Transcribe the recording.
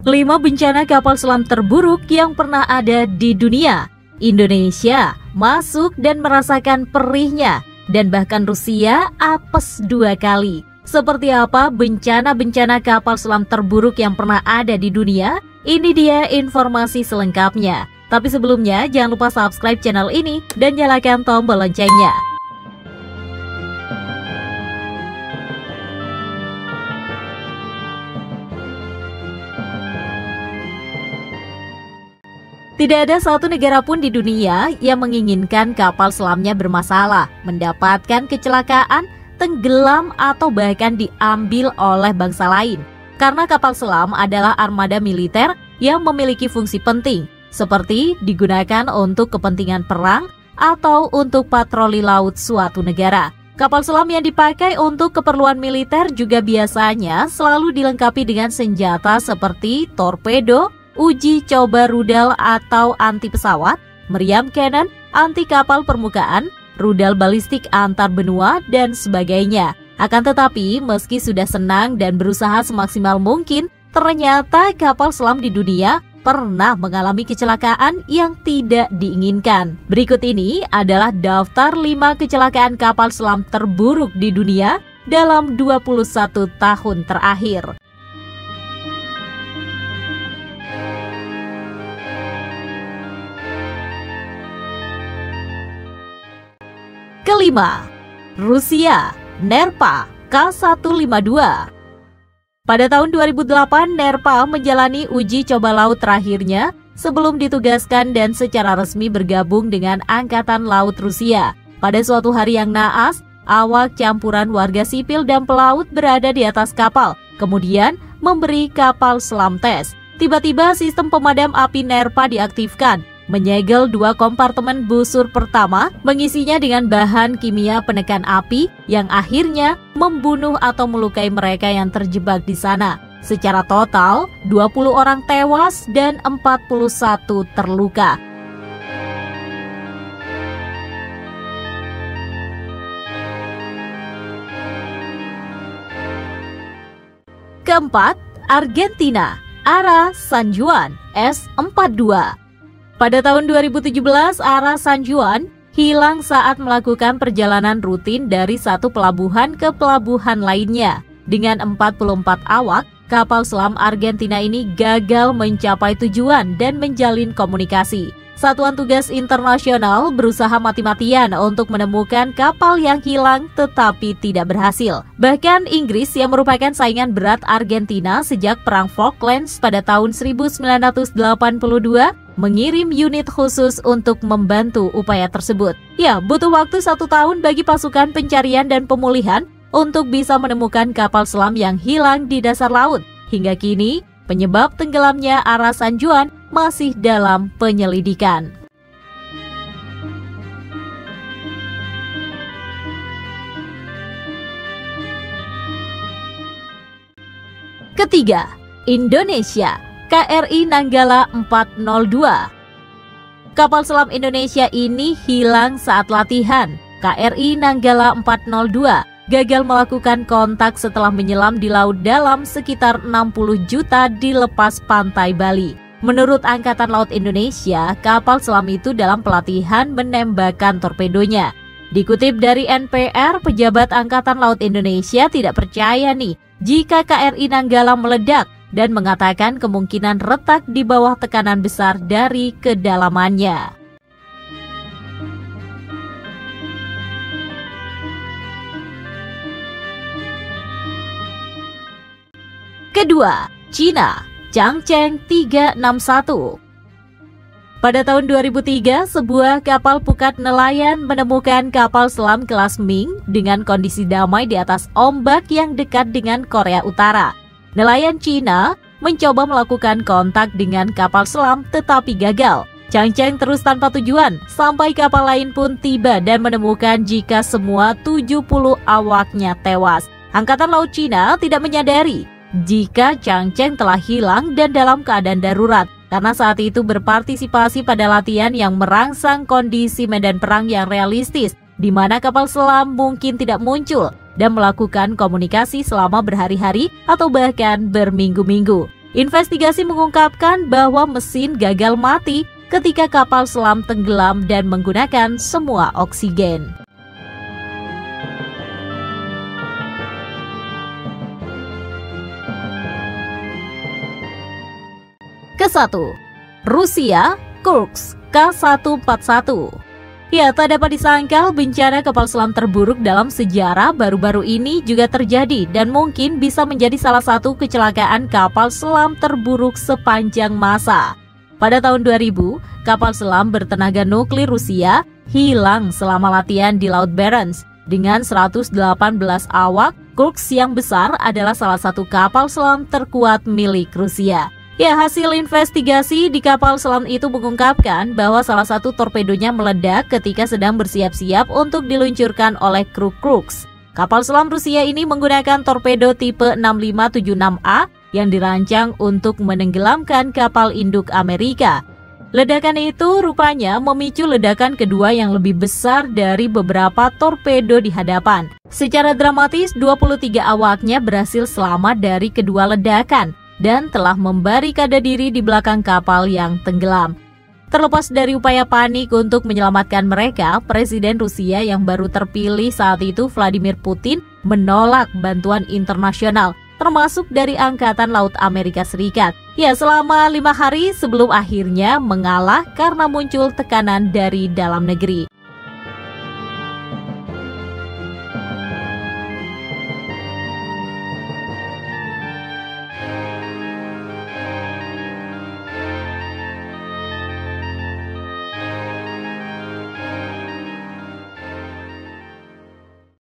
5 bencana kapal selam terburuk yang pernah ada di dunia. Indonesia masuk dan merasakan perihnya, dan bahkan Rusia apes 2 kali. Seperti apa bencana-bencana kapal selam terburuk yang pernah ada di dunia? Ini dia informasi selengkapnya. Tapi sebelumnya jangan lupa subscribe channel ini dan nyalakan tombol loncengnya. Tidak ada satu negara pun di dunia yang menginginkan kapal selamnya bermasalah, mendapatkan kecelakaan, tenggelam, atau bahkan diambil oleh bangsa lain. Karena kapal selam adalah armada militer yang memiliki fungsi penting, seperti digunakan untuk kepentingan perang atau untuk patroli laut suatu negara. Kapal selam yang dipakai untuk keperluan militer juga biasanya selalu dilengkapi dengan senjata seperti torpedo, uji coba rudal atau anti pesawat, meriam cannon, anti kapal permukaan, rudal balistik antar benua, dan sebagainya. Akan tetapi, meski sudah senang dan berusaha semaksimal mungkin, ternyata kapal selam di dunia pernah mengalami kecelakaan yang tidak diinginkan. Berikut ini adalah daftar 5 kecelakaan kapal selam terburuk di dunia dalam 21 tahun terakhir. Kelima, Rusia, Nerpa K152. Pada tahun 2008, Nerpa menjalani uji coba laut terakhirnya sebelum ditugaskan dan secara resmi bergabung dengan Angkatan Laut Rusia. Pada suatu hari yang naas, awak campuran warga sipil dan pelaut berada di atas kapal, kemudian memberi kapal selam tes. Tiba-tiba sistem pemadam api Nerpa diaktifkan, menyegel 2 kompartemen busur pertama, mengisinya dengan bahan kimia penekan api yang akhirnya membunuh atau melukai mereka yang terjebak di sana. Secara total, 20 orang tewas dan 41 terluka. Keempat, Argentina, Ara San Juan S42. Pada tahun 2017, Ara San Juan hilang saat melakukan perjalanan rutin dari satu pelabuhan ke pelabuhan lainnya. Dengan 44 awak, kapal selam Argentina ini gagal mencapai tujuan dan menjalin komunikasi. Satuan Tugas Internasional berusaha mati-matian untuk menemukan kapal yang hilang tetapi tidak berhasil. Bahkan Inggris yang merupakan saingan berat Argentina sejak Perang Falklands pada tahun 1982 mengirim unit khusus untuk membantu upaya tersebut. Ya, butuh waktu 1 tahun bagi pasukan pencarian dan pemulihan untuk bisa menemukan kapal selam yang hilang di dasar laut. Hingga kini, penyebab tenggelamnya Ara San Juan masih dalam penyelidikan. Ketiga, Indonesia, KRI Nanggala 402. Kapal selam Indonesia ini hilang saat latihan. KRI Nanggala 402 gagal melakukan kontak setelah menyelam di laut dalam sekitar 60 juta di lepas pantai Bali. Menurut Angkatan Laut Indonesia, kapal selam itu dalam pelatihan menembakkan torpedonya. Dikutip dari NPR, pejabat Angkatan Laut Indonesia tidak percaya nih jika KRI Nanggala meledak dan mengatakan kemungkinan retak di bawah tekanan besar dari kedalamannya. Kedua, Cina, Changcheng 361. Pada tahun 2003, sebuah kapal pukat nelayan menemukan kapal selam kelas Ming dengan kondisi damai di atas ombak yang dekat dengan Korea Utara. Nelayan Cina mencoba melakukan kontak dengan kapal selam tetapi gagal. Changcheng terus tanpa tujuan sampai kapal lain pun tiba dan menemukan jika semua 70 awaknya tewas. Angkatan Laut Cina tidak menyadari jika Changcheng telah hilang dan dalam keadaan darurat karena saat itu berpartisipasi pada latihan yang merangsang kondisi medan perang yang realistis di mana kapal selam mungkin tidak muncul dan melakukan komunikasi selama berhari-hari atau bahkan berminggu-minggu. Investigasi mengungkapkan bahwa mesin gagal mati ketika kapal selam tenggelam dan menggunakan semua oksigen. Ke-1. Rusia, Kursk K-141. Ya, tak dapat disangkal bencana kapal selam terburuk dalam sejarah baru-baru ini juga terjadi dan mungkin bisa menjadi salah satu kecelakaan kapal selam terburuk sepanjang masa. Pada tahun 2000, kapal selam bertenaga nuklir Rusia hilang selama latihan di Laut Barents. Dengan 118 awak, Kursk yang besar adalah salah satu kapal selam terkuat milik Rusia. Ya, hasil investigasi di kapal selam itu mengungkapkan bahwa salah satu torpedonya meledak ketika sedang bersiap-siap untuk diluncurkan oleh kru Kursk. Kapal selam Rusia ini menggunakan torpedo tipe 6576A yang dirancang untuk menenggelamkan kapal induk Amerika. Ledakan itu rupanya memicu ledakan kedua yang lebih besar dari beberapa torpedo di hadapan. Secara dramatis, 23 awaknya berhasil selamat dari kedua ledakan dan telah membarikade diri di belakang kapal yang tenggelam. Terlepas dari upaya panik untuk menyelamatkan mereka, Presiden Rusia yang baru terpilih saat itu, Vladimir Putin, menolak bantuan internasional, termasuk dari Angkatan Laut Amerika Serikat. Ya, selama 5 hari sebelum akhirnya mengalah karena muncul tekanan dari dalam negeri.